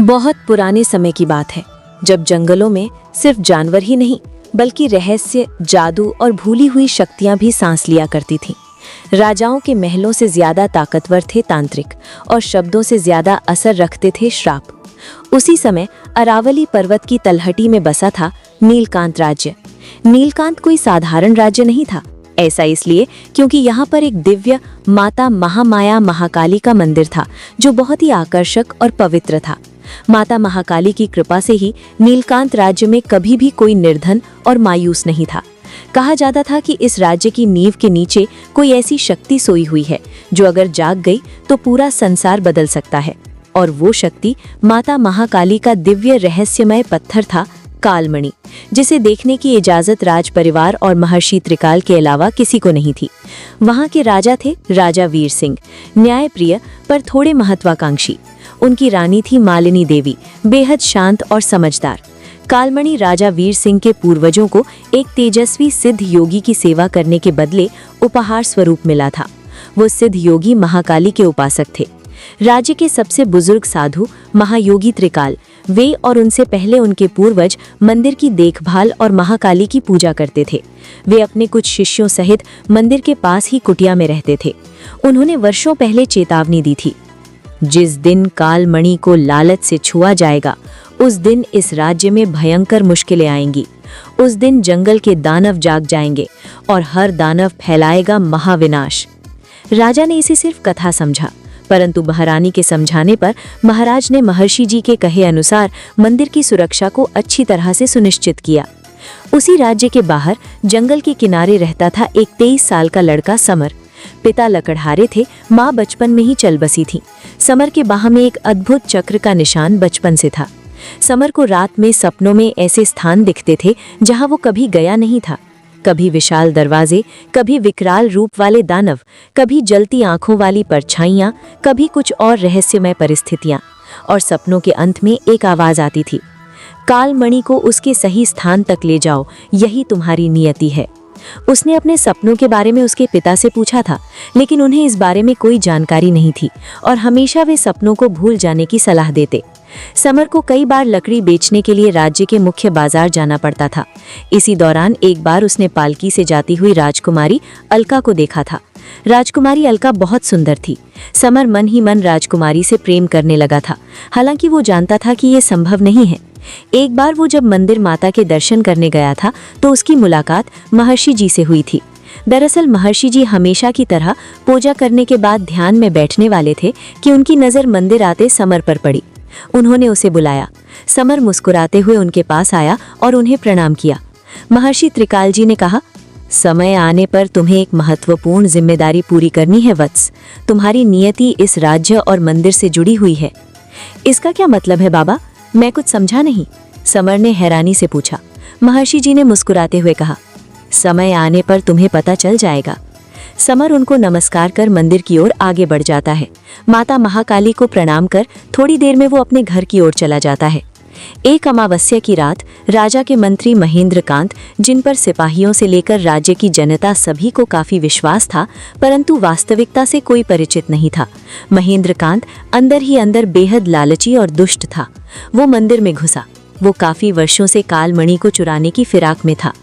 बहुत पुराने समय की बात है, जब जंगलों में सिर्फ जानवर ही नहीं बल्कि रहस्य, जादू और भूली हुई शक्तियां भी सांस लिया करती थीं। राजाओं के महलों से ज्यादा ताकतवर थे तांत्रिक और शब्दों से ज्यादा असर रखते थे श्राप। उसी समय अरावली पर्वत की तलहटी में बसा था नीलकांत राज्य। नीलकांत कोई साधारण राज्य नहीं था। ऐसा इसलिए क्योंकि यहाँ पर एक दिव्य माता महामाया महाकाली का मंदिर था, जो बहुत ही आकर्षक और पवित्र था। माता महाकाली की कृपा से ही नीलकांत राज्य में कभी भी कोई निर्धन और मायूस नहीं था। कहा जाता था कि इस राज्य की नींव के नीचे कोई ऐसी शक्ति सोई हुई है जो अगर जाग गई तो पूरा संसार बदल सकता है, और वो शक्ति माता महाकाली का दिव्य रहस्यमय पत्थर था कालमणि, जिसे देखने की इजाजत राज परिवार और महर्षि त्रिकाल के अलावा किसी को नहीं थी। वहां के राजा थे राजा वीर सिंह, न्यायप्रिय पर थोड़े महत्वाकांक्षी। उनकी रानी थी मालिनी देवी, बेहद शांत और समझदार। कालमणि राजा वीर सिंह के पूर्वजों को एक तेजस्वी सिद्ध योगी की सेवा करने के बदले उपहार स्वरूप मिला था। वो सिद्ध योगी महाकाली के उपासक थे। राज्य के सबसे बुजुर्ग साधु महायोगी त्रिकाल, वे और उनसे पहले उनके पूर्वज मंदिर की देखभाल और महाकाली की पूजा करते थे। वे अपने कुछ शिष्यों सहित मंदिर के पास ही कुटिया में रहते थे। उन्होंने वर्षों पहले चेतावनी दी थी, जिस दिन कालमणि को लालच से छुआ जाएगा उस दिन इस राज्य में भयंकर मुश्किलें आएंगी। उस दिन जंगल के दानव जाग जाएंगे और हर दानव फैलाएगा महाविनाश। राजा ने इसे सिर्फ कथा समझा, परंतु महारानी के समझाने पर महाराज ने महर्षि जी के कहे अनुसार मंदिर की सुरक्षा को अच्छी तरह से सुनिश्चित किया। उसी राज्य के बाहर जंगल के किनारे रहता था एक 23 साल का लड़का समर। पिता लकड़हारे थे, माँ बचपन में ही चल बसी थी। समर के बाह में एक अद्भुत चक्र का निशान बचपन से था। समर को रात में सपनों में ऐसे स्थान दिखते थे जहाँ वो कभी गया नहीं था। कभी विशाल दरवाजे, कभी विकराल रूप वाले दानव, कभी जलती आंखों वाली परछाइयाँ, कभी कुछ और रहस्यमय परिस्थितियाँ। और सपनों के अंत में एक आवाज आती थी, कालमणि को उसके सही स्थान तक ले जाओ, यही तुम्हारी नियति है। उसने अपने सपनों के बारे में उसके पिता से पूछा था, लेकिन उन्हें इस बारे में कोई जानकारी नहीं थी और हमेशा वे सपनों को भूल जाने की सलाह देते। समर को कई बार लकड़ी बेचने के लिए राज्य के मुख्य बाजार जाना पड़ता था। इसी दौरान एक बार उसने पालकी से जाती हुई राजकुमारी अलका को देखा था। राजकुमारी अलका बहुत सुंदर थी। समर मन ही मन राजकुमारी से प्रेम करने लगा था, हालांकि वो जानता था कि ये संभव नहीं है। एक बार वो जब मंदिर माता के दर्शन करने गया था तो उसकी मुलाकात महर्षि जी से हुई थी। दरअसल महर्षि जी हमेशा की तरह पूजा करने के बाद ध्यान में बैठने वाले थे कि उनकी नज़र मंदिर आते समर पर पड़ी। उन्होंने उसे बुलाया। समर मुस्कुराते हुए उनके पास आया और उन्हें प्रणाम किया। महर्षि त्रिकाल जी ने कहा, समय आने पर तुम्हें एक महत्वपूर्ण जिम्मेदारी पूरी करनी है वत्स। तुम्हारी नियति इस राज्य और मंदिर से जुड़ी हुई है। इसका क्या मतलब है बाबा? मैं कुछ समझा नहीं, समर ने हैरानी से पूछा। महर्षि जी ने मुस्कुराते हुए कहा, समय आने पर तुम्हें पता चल जाएगा। समर उनको नमस्कार कर मंदिर की ओर आगे बढ़ जाता है। माता महाकाली को प्रणाम कर थोड़ी देर में वो अपने घर की ओर चला जाता है। एक अमावस्या की रात राजा के मंत्री महेंद्रकांत, जिन पर सिपाहियों से लेकर राज्य की जनता सभी को काफी विश्वास था, परंतु वास्तविकता से कोई परिचित नहीं था। महेंद्रकांत अंदर ही अंदर बेहद लालची और दुष्ट था। वो मंदिर में घुसा। वो काफी वर्षों से कालमणि को चुराने की फिराक में था।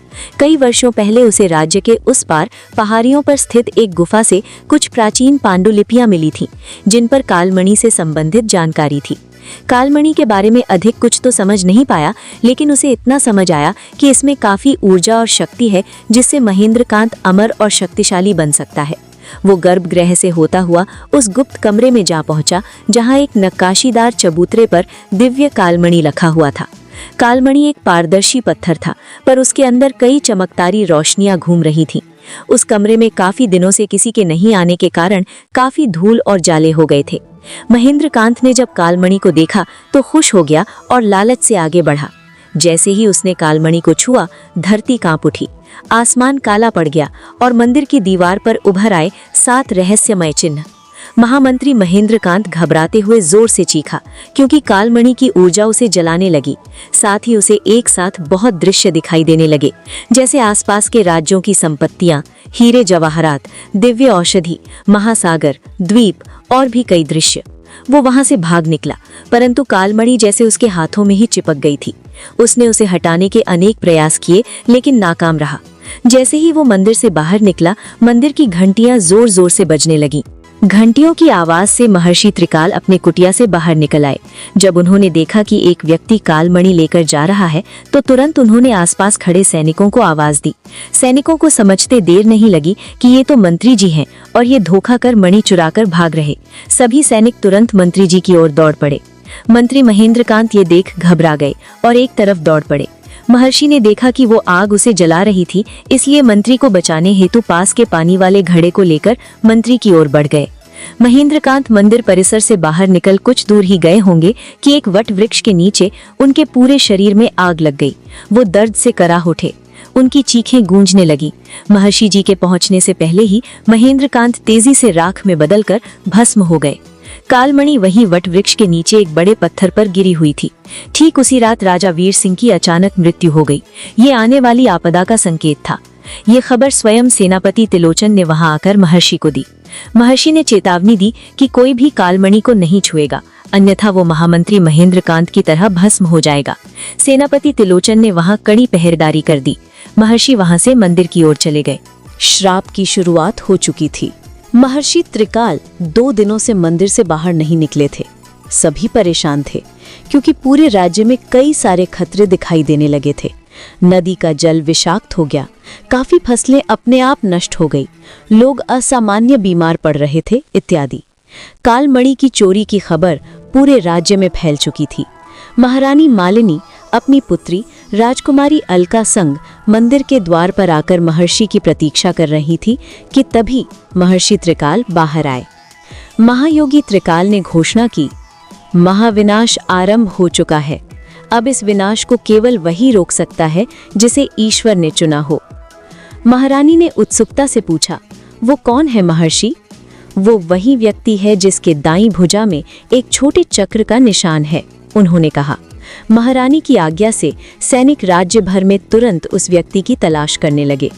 कई वर्षों पहले उसे राज्य के उस पार पहाड़ियों पर स्थित एक गुफा से कुछ प्राचीन पांडुलिपियां मिली थीं, जिन पर कालमणि से संबंधित जानकारी थी। कालमणि के बारे में अधिक कुछ तो समझ नहीं पाया, लेकिन उसे इतना समझ आया कि इसमें काफी ऊर्जा और शक्ति है, जिससे महेंद्रकांत अमर और शक्तिशाली बन सकता है। वो गर्भगृह से होता हुआ उस गुप्त कमरे में जा पहुंचा, जहां एक नक्काशीदार चबूतरे पर दिव्य कालमणि रखा हुआ था। कालमणि एक पारदर्शी पत्थर था, पर उसके अंदर कई चमकदारी रोशनियां घूम रही थीं। उस कमरे में काफी दिनों से किसी के नहीं आने के कारण काफी धूल और जाले हो गए थे। महेंद्रकांत ने जब कालमणि को देखा तो खुश हो गया और लालच से आगे बढ़ा। जैसे ही उसने कालमणि को छुआ, धरती कांप उठी, आसमान काला पड़ गया और मंदिर की दीवार पर उभर आए 7 रहस्यमय चिन्ह। महामंत्री महेंद्रकांत घबराते हुए जोर से चीखा, क्योंकि कालमणि की ऊर्जा उसे जलाने लगी। साथ ही उसे एक साथ बहुत दृश्य दिखाई देने लगे, जैसे आसपास के राज्यों की संपत्तियां, हीरे जवाहरात, दिव्य औषधि, महासागर, द्वीप और भी कई दृश्य। वो वहां से भाग निकला, परंतु कालमणि जैसे उसके हाथों में ही चिपक गई थी। उसने उसे हटाने के अनेक प्रयास किए, लेकिन नाकाम रहा। जैसे ही वो मंदिर से बाहर निकला, मंदिर की घंटियां जोर जोर से बजने लगीं। घंटियों की आवाज से महर्षि त्रिकाल अपने कुटिया से बाहर निकल आए। जब उन्होंने देखा कि एक व्यक्ति कालमणि लेकर जा रहा है, तो तुरंत उन्होंने आसपास खड़े सैनिकों को आवाज दी। सैनिकों को समझते देर नहीं लगी कि ये तो मंत्री जी हैं और ये धोखा कर मणि चुराकर भाग रहे। सभी सैनिक तुरंत मंत्री जी की ओर दौड़ पड़े। मंत्री महेंद्रकांत ये देख घबरा गए और एक तरफ दौड़ पड़े। महर्षि ने देखा कि वो आग उसे जला रही थी, इसलिए मंत्री को बचाने हेतु पास के पानी वाले घड़े को लेकर मंत्री की ओर बढ़ गए। महेंद्रकांत मंदिर परिसर से बाहर निकल कुछ दूर ही गए होंगे कि एक वट वृक्ष के नीचे उनके पूरे शरीर में आग लग गई। वो दर्द से कराह उठे, उनकी चीखें गूंजने लगी। महर्षि जी के पहुंचने से पहले ही महेंद्रकांत तेजी से राख में बदलकर भस्म हो गए। कालमणि वहीं वट वृक्ष के नीचे एक बड़े पत्थर पर गिरी हुई थी। ठीक उसी रात राजा वीर सिंह की अचानक मृत्यु हो गई। ये आने वाली आपदा का संकेत था। ये खबर स्वयं सेनापति त्रिलोचन ने वहां आकर महर्षि को दी। महर्षि ने चेतावनी दी कि कोई भी कालमणि को नहीं छुएगा, अन्यथा वो महामंत्री महेंद्रकांत की तरह भस्म हो जाएगा। सेनापति त्रिलोचन ने वहां कड़ी पहरेदारी कर दी। महर्षि वहां से मंदिर की ओर चले गए। श्राप की शुरुआत हो चुकी थी। महर्षि त्रिकाल 2 दिनों से मंदिर से बाहर नहीं निकले थे। सभी परेशान थे, क्योंकि पूरे राज्य में कई सारे खतरे दिखाई देने लगे थे। नदी का जल विषाक्त हो गया, काफी फसलें अपने आप नष्ट हो गई, लोग असामान्य बीमार पड़ रहे थे इत्यादि। कालमणि की चोरी की खबर पूरे राज्य में फैल चुकी थी। महारानी मालिनी अपनी पुत्री राजकुमारी अलका संग मंदिर के द्वार पर आकर महर्षि की प्रतीक्षा कर रही थी कि तभी महर्षि त्रिकाल बाहर आए। महायोगी त्रिकाल ने घोषणा की, महाविनाश आरंभ हो चुका है। अब इस विनाश को केवल वही रोक सकता है जिसे ईश्वर ने चुना हो। महारानी ने उत्सुकता से पूछा, वो कौन है महर्षि? वो वही व्यक्ति है जिसके दाईं भुजा में एक छोटे चक्र का निशान है, उन्होंने कहा। महारानी की आज्ञा से सैनिक राज्य भर में तुरंत उस व्यक्ति की तलाश करने लगे।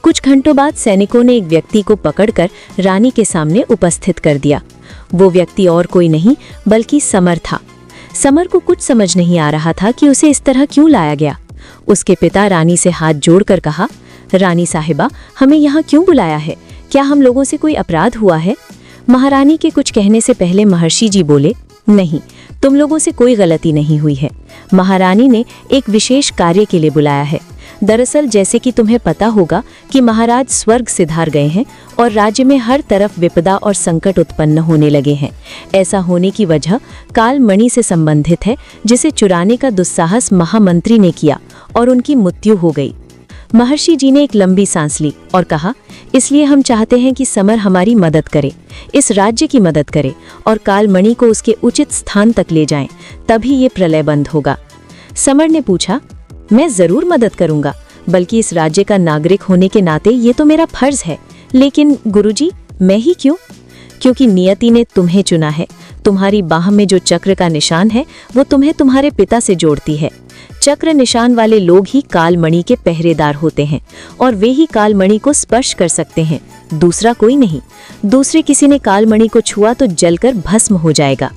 कुछ घंटों बाद सैनिकों ने एक व्यक्ति को पकड़कर रानी के सामने उपस्थित कर दिया। वो व्यक्ति और कोई नहीं बल्कि समर था। समर को कुछ समझ नहीं आ रहा था कि उसे इस तरह क्यों लाया गया। उसके पिता रानी से हाथ जोड़कर कहा, रानी साहिबा, हमें यहाँ क्यों बुलाया है? क्या हम लोगों से कोई अपराध हुआ है? महारानी के कुछ कहने से पहले महर्षि जी बोले, नहीं, तुम लोगों से कोई गलती नहीं हुई है। महारानी ने एक विशेष कार्य के लिए बुलाया है। दरअसल जैसे कि तुम्हें पता होगा कि महाराज स्वर्ग सिधार गए हैं और राज्य में हर तरफ विपदा और संकट उत्पन्न होने लगे हैं। ऐसा होने की वजह कालमणि से संबंधित है, जिसे चुराने का दुस्साहस महामंत्री ने किया और उनकी मृत्यु हो गई। महर्षि जी ने एक लंबी सांस ली और कहा, इसलिए हम चाहते हैं कि समर हमारी मदद करे, इस राज्य की मदद करे और कालमणि को उसके उचित स्थान तक ले जाएं, तभी ये प्रलय बंद होगा। समर ने पूछा, मैं जरूर मदद करूंगा, बल्कि इस राज्य का नागरिक होने के नाते ये तो मेरा फर्ज है। लेकिन गुरुजी, मैं ही क्यों? क्योंकि नियति ने तुम्हें चुना है। तुम्हारी बाह में जो चक्र का निशान है वो तुम्हें तुम्हारे पिता से जोड़ती है। चक्र निशान वाले लोग ही कालमणि के पहरेदार होते हैं और वे ही कालमणि को स्पर्श कर सकते हैं, दूसरा कोई नहीं। दूसरे किसी ने कालमणि को छुआ तो जलकर भस्म हो जाएगा।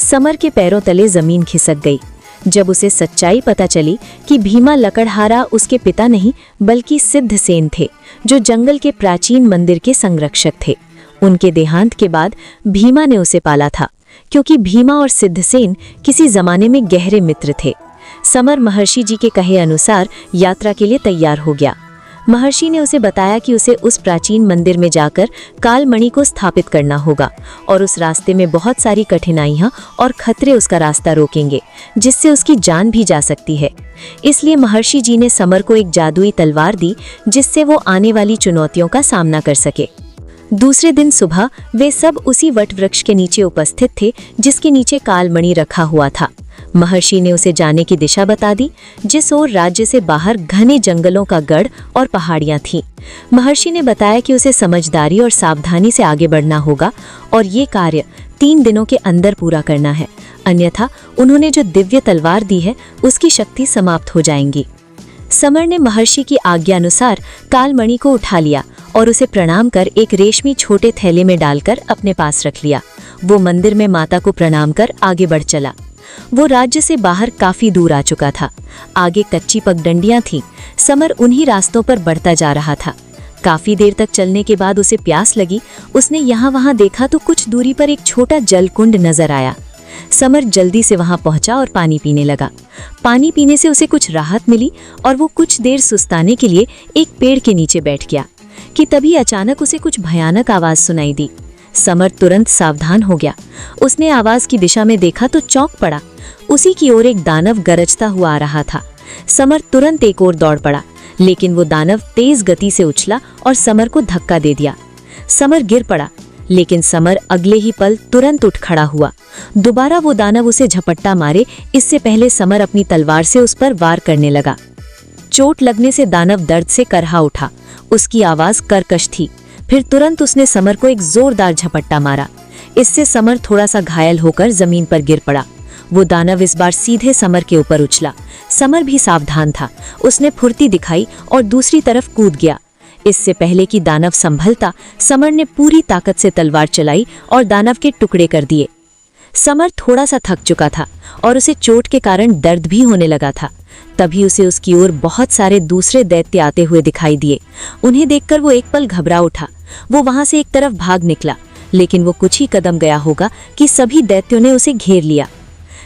समर के पैरों तले जमीन खिसक गई जब उसे सच्चाई पता चली कि भीमा लकड़हारा उसके पिता नहीं बल्कि सिद्धसेन थे, जो जंगल के प्राचीन मंदिर के संरक्षक थे। उनके देहांत के बाद भीमा ने उसे पाला था, क्योंकि भीमा और सिद्धसेन किसी जमाने में गहरे मित्र थे। समर महर्षि जी के कहे अनुसार यात्रा के लिए तैयार हो गया। महर्षि ने उसे बताया कि उसे उस प्राचीन मंदिर में जाकर कालमणि को स्थापित करना होगा और उस रास्ते में बहुत सारी कठिनाइयां और खतरे उसका रास्ता रोकेंगे, जिससे उसकी जान भी जा सकती है। इसलिए महर्षि जी ने समर को एक जादुई तलवार दी, जिससे वो आने वाली चुनौतियों का सामना कर सके। दूसरे दिन सुबह वे सब उसी वट वृक्ष के नीचे उपस्थित थे जिसके नीचे कालमणि रखा हुआ था। महर्षि ने उसे जाने की दिशा बता दी, जिस ओर राज्य से बाहर घने जंगलों का गढ़ और पहाड़ियां थीं। महर्षि ने बताया कि उसे समझदारी और सावधानी से आगे बढ़ना होगा और ये कार्य 3 दिनों के अंदर पूरा करना है, अन्यथा उन्होंने जो दिव्य तलवार दी है उसकी शक्ति समाप्त हो जाएंगी। समर ने महर्षि की आज्ञानुसार कालमणि को उठा लिया और उसे प्रणाम कर एक रेशमी छोटे थैले में डालकर अपने पास रख लिया वो मंदिर में माता को प्रणाम कर आगे बढ़ चला। वो राज्य से बाहर काफी दूर आ चुका था। आगे कच्ची पगडंडियां थीं। समर उन्हीं रास्तों पर बढ़ता जा रहा था। काफी देर तक चलने के बाद उसे प्यास लगी। उसने यहाँ वहाँ देखा तो कुछ दूरी पर एक छोटा जलकुंड नजर आया। समर जल्दी से वहां पहुंचा और पानी पीने लगा। पानी पीने से उसे कुछ राहत मिली और वो कुछ देर सुस्ताने के लिए एक पेड़ के नीचे बैठ गया कि तभी अचानक उसे कुछ भयानक आवाज सुनाई दी। समर तुरंत सावधान हो गया। उसने आवाज की दिशा में देखा तो चौंक पड़ा। उसी की ओर एक दानव गरजता हुआ आ रहा था। समर तुरंत एक ओर दौड़ पड़ा, लेकिन वो दानव तेज गति से उछला और समर को धक्का दे दिया। समर गिर पड़ा, लेकिन समर अगले ही पल तुरंत उठ खड़ा हुआ। दोबारा वो दानव उसे झपट्टा मारे इससे पहले समर अपनी तलवार से उस पर वार करने लगा। चोट लगने से दानव दर्द से करहा उठा। उसकी आवाज कर्कश थी। फिर तुरंत उसने समर को एक जोरदार झपट्टा मारा। इससे समर थोड़ा सा घायल होकर जमीन पर गिर पड़ा। वो दानव इस बार सीधे समर के ऊपर उछला। समर भी सावधान था। उसने फुर्ती दिखाई और दूसरी तरफ कूद गया। इससे पहले कि दानव संभलता, समर ने पूरी ताकत से तलवार चलाई और दानव के टुकड़े कर दिए। समर थोड़ा सा थक चुका था और उसे चोट के कारण दर्द भी होने लगा था। तभी उसे उसकी ओर बहुत सारे दूसरे दैत्य आते हुए दिखाई दिए। उन्हें देखकर वो एक पल घबरा उठा। वो वहां से एक तरफ भाग निकला, लेकिन वो कुछ ही कदम गया होगा कि सभी दैत्यों ने उसे घेर लिया।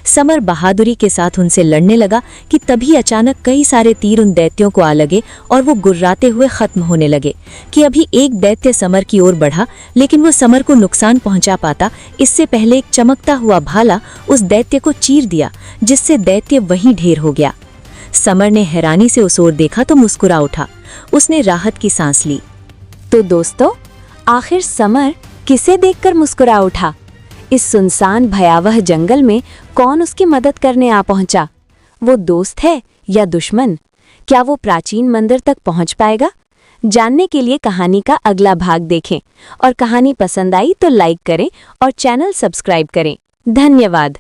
समर बहादुरी के साथ उनसे लड़ने लगा कि तभी अचानक कई सारे तीर उन दैत्यों को आ लगे और वो गुर्राते हुए खत्म होने लगे कि अभी एक दैत्य समर की ओर बढ़ा, लेकिन वो समर को नुकसान पहुंचा पाता इससे पहले एक चमकता हुआ भाला उस दैत्य को चीर दिया, जिससे दैत्य वहीं ढेर हो गया। समर ने हैरानी से उस ओर देखा तो मुस्कुरा उठा। उसने राहत की सांस ली। तो दोस्तों, आखिर समर किसे देखकर मुस्कुरा उठा? इस सुनसान भयावह जंगल में कौन उसकी मदद करने आ पहुंचा? वो दोस्त है या दुश्मन? क्या वो प्राचीन मंदिर तक पहुंच पाएगा? जानने के लिए कहानी का अगला भाग देखें और कहानी पसंद आई तो लाइक करें और चैनल सब्सक्राइब करें। धन्यवाद।